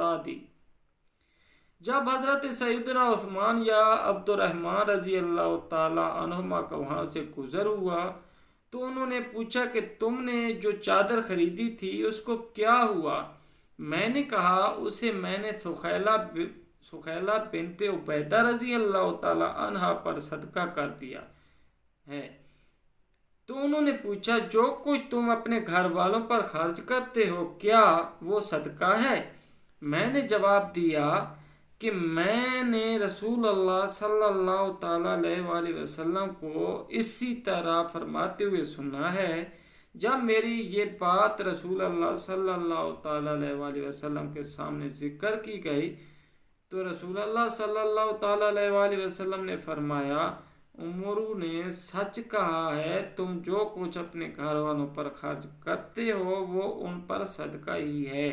उड़ा दी। जब हजरत सैयदना उस्मान या अब्दुर्रहमान रजी अल्लाह ताला अन्हुमा का वहाँ से गुजर हुआ तो उन्होंने पूछा कि तुमने जो चादर खरीदी थी उसको क्या हुआ। मैंने कहा उसे मैंने सुखैला बिनते उबैदा रजी अल्लाह ताला अन्हा पर सदका कर दिया है। तो उन्होंने पूछा जो कुछ तुम अपने घर वालों पर खर्च करते हो क्या वो सदका है। मैंने जवाब दिया कि मैंने रसूल अल्लाह सल्लल्लाहु ताला अलैहि वसल्लम को इसी तरह फरमाते हुए सुना है। जब मेरी ये बात रसूल अल्लाह सल्लल्लाहु ताला अलैहि वसल्लम के सामने जिक्र की गई तो रसूल अल्लाह सल्लल्लाहु ताला अलैहि वसल्लम ने फरमाया उमरू ने सच कहा है, तुम जो कुछ अपने घर वालों पर खर्च करते हो वो उन पर सदका ही है।